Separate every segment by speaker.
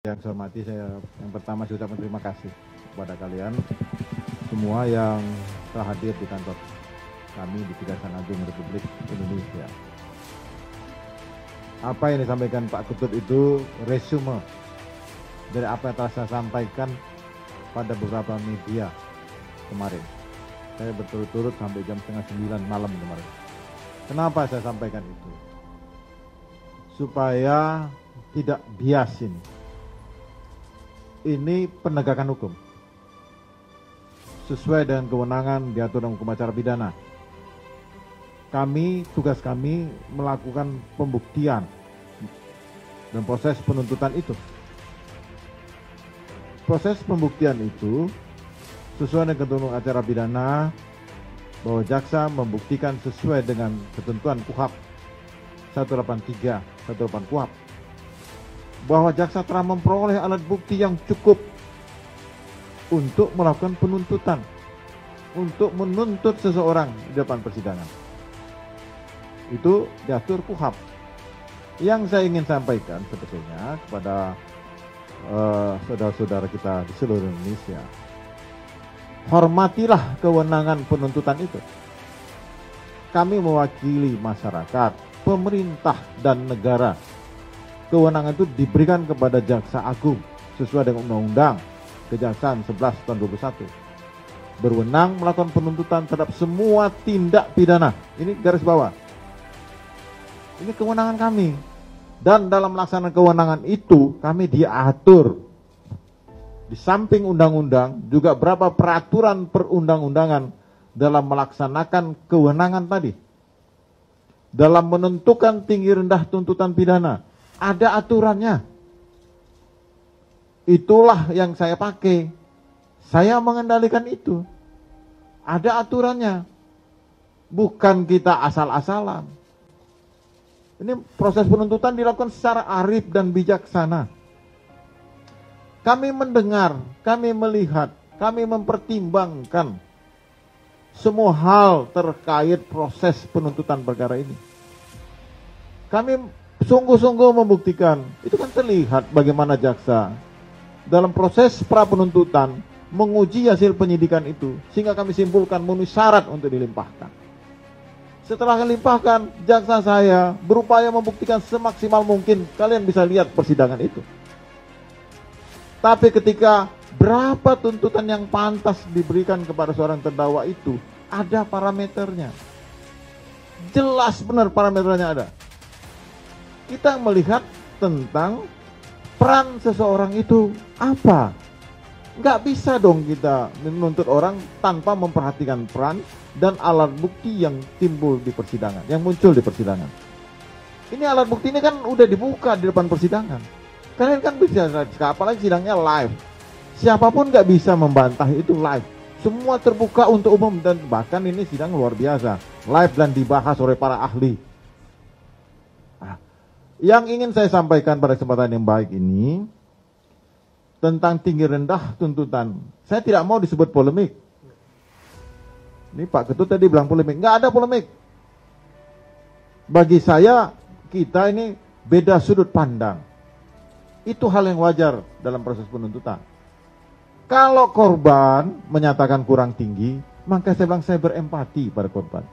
Speaker 1: Yang saya hormati, saya yang pertama saya ucapkan terima kasih kepada kalian semua yang telah hadir di kantor kami di Kejaksaan Agung Republik Indonesia. Apa yang disampaikan Pak Ketut itu resume dari apa yang telah saya sampaikan pada beberapa media kemarin. Saya berturut-turut sampai jam 8:30 malam kemarin. Kenapa saya sampaikan itu? Supaya tidak bias ini. Ini penegakan hukum sesuai dengan kewenangan diatur dalam hukum acara pidana. Tugas kami melakukan pembuktian dan proses penuntutan itu. Proses pembuktian itu sesuai dengan ketentuan acara pidana bahwa jaksa membuktikan sesuai dengan ketentuan KUHP 183, 188 KUHP bahwa jaksa telah memperoleh alat bukti yang cukup untuk melakukan penuntutan, untuk menuntut seseorang di depan persidangan. Itu diatur KUHP. Yang saya ingin sampaikan sebetulnya kepada saudara-saudara kita di seluruh Indonesia, hormatilah kewenangan penuntutan itu. Kami mewakili masyarakat, pemerintah, dan negara. Kewenangan itu diberikan kepada Jaksa Agung sesuai dengan Undang-Undang Kejaksaan 11 tahun 2021. Berwenang melakukan penuntutan terhadap semua tindak pidana. Ini garis bawah. Ini kewenangan kami. Dan dalam melaksanakan kewenangan itu kami diatur. Di samping undang-undang juga berapa peraturan perundang-undangan dalam melaksanakan kewenangan tadi. Dalam menentukan tinggi rendah tuntutan pidana. Ada aturannya. Itulah yang saya pakai. Saya mengendalikan itu. Ada aturannya. Bukan kita asal-asalan. Ini proses penuntutan dilakukan secara arif dan bijaksana. Kami mendengar, kami melihat, kami mempertimbangkan semua hal terkait proses penuntutan perkara ini. Kami sungguh-sungguh membuktikan, itu kan terlihat bagaimana jaksa dalam proses pra penuntutan menguji hasil penyidikan itu sehingga kami simpulkan memenuhi syarat untuk dilimpahkan. Setelah dilimpahkan, jaksa saya berupaya membuktikan semaksimal mungkin. Kalian bisa lihat persidangan itu. Tapi ketika berapa tuntutan yang pantas diberikan kepada seorang terdakwa itu, ada parameternya. Jelas benar parameternya ada. Kita melihat tentang peran seseorang itu apa. Nggak bisa dong kita menuntut orang tanpa memperhatikan peran dan alat bukti yang timbul di persidangan, yang muncul di persidangan. Ini alat bukti ini kan udah dibuka di depan persidangan. Kalian kan bisa, apalagi sidangnya live. Siapapun nggak bisa membantah itu live. Semua terbuka untuk umum dan bahkan ini sidang luar biasa. Live dan dibahas oleh para ahli. Yang ingin saya sampaikan pada kesempatan yang baik ini tentang tinggi rendah tuntutan. Saya tidak mau disebut polemik. Ini Pak Ketut tadi bilang polemik. Nggak ada polemik. Bagi saya, kita ini beda sudut pandang. Itu hal yang wajar dalam proses penuntutan. Kalau korban menyatakan kurang tinggi, maka saya bilang saya berempati pada korban.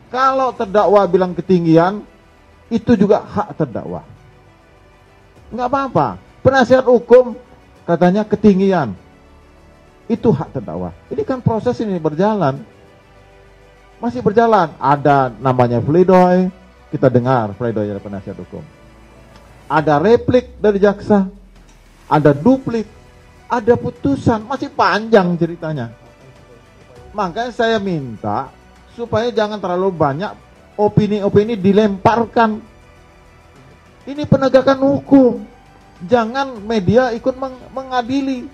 Speaker 1: Kalau terdakwa bilang ketinggian, itu juga hak terdakwa. Nggak apa-apa. Penasihat hukum katanya ketinggian. Itu hak terdakwa. Ini kan proses ini berjalan. Masih berjalan. Ada namanya pledoi. Kita dengar pledoi dari penasihat hukum. Ada replik dari jaksa. Ada duplik. Ada putusan. Masih panjang ceritanya. Makanya saya minta supaya jangan terlalu banyak opini-opini dilemparkan. Ini penegakan hukum. Jangan media ikut mengadili.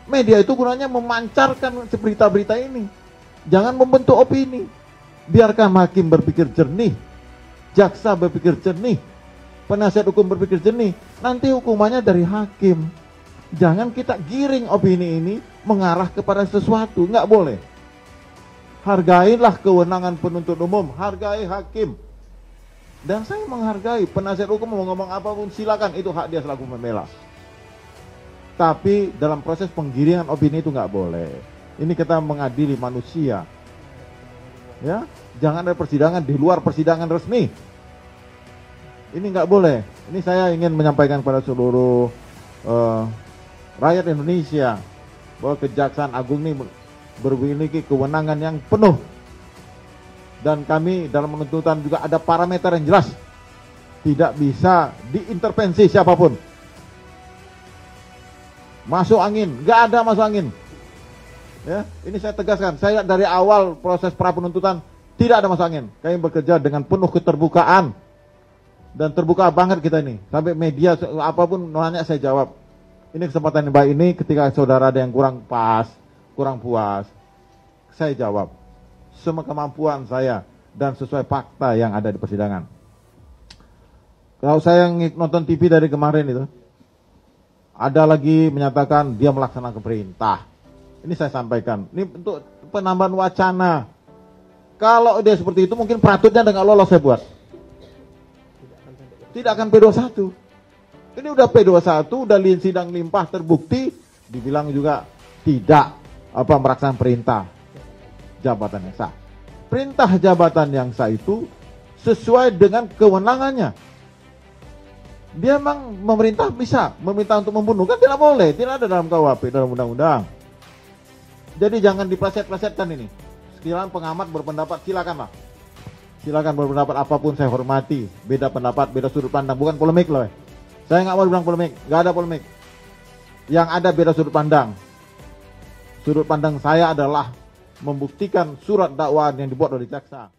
Speaker 1: Media itu gunanya memancarkan berita-berita ini. Jangan membentuk opini. Biarkan hakim berpikir jernih. Jaksa berpikir jernih. Penasihat hukum berpikir jernih. Nanti hukumannya dari hakim. Jangan kita giring opini ini mengarah kepada sesuatu. Nggak boleh. Hargailah kewenangan penuntut umum, hargai hakim. Dan saya menghargai penasihat hukum mau ngomong apapun silakan, itu hak dia selaku pembela. Tapi dalam proses penggiringan opini itu nggak boleh. Ini kita mengadili manusia. Ya, jangan ada persidangan di luar persidangan resmi. Ini nggak boleh. Ini saya ingin menyampaikan kepada seluruh rakyat Indonesia bahwa Kejaksaan Agung ini memiliki kewenangan yang penuh. Dan kami dalam penuntutan juga ada parameter yang jelas. Tidak bisa diintervensi siapapun. Masuk angin, nggak ada masuk angin. Ya, ini saya tegaskan. Saya dari awal proses pra penuntutan tidak ada masuk angin. Kami bekerja dengan penuh keterbukaan dan terbuka banget kita ini. Sampai media apapun nanya saya jawab. Ini kesempatan yang baik ini ketika saudara ada yang kurang pas, kurang puas, saya jawab semua kemampuan saya dan sesuai fakta yang ada di persidangan. Kalau saya nonton TV dari kemarin itu, ada lagi menyatakan dia melaksanakan perintah. Ini saya sampaikan. Ini untuk penambahan wacana. Kalau dia seperti itu mungkin peratutnya dengan lolos saya buat. Tidak akan P21. Ini udah P21, udah sidang limpah terbukti, dibilang juga tidak melaksanakan perintah jabatan yang sah. Perintah jabatan yang sah itu sesuai dengan kewenangannya. Dia memang memerintah bisa, memerintah untuk membunuh kan tidak boleh, tidak ada dalam KUHP, dalam undang-undang. Jadi jangan dipleset-plesetkan ini. Sekiranya pengamat berpendapat silakanlah. Silakan berpendapat apapun saya hormati. Beda pendapat, beda sudut pandang, bukan polemik loh. Saya nggak mau bilang polemik, nggak ada polemik. Yang ada beda sudut pandang. Sudut pandang saya adalah membuktikan surat dakwaan yang dibuat oleh jaksa.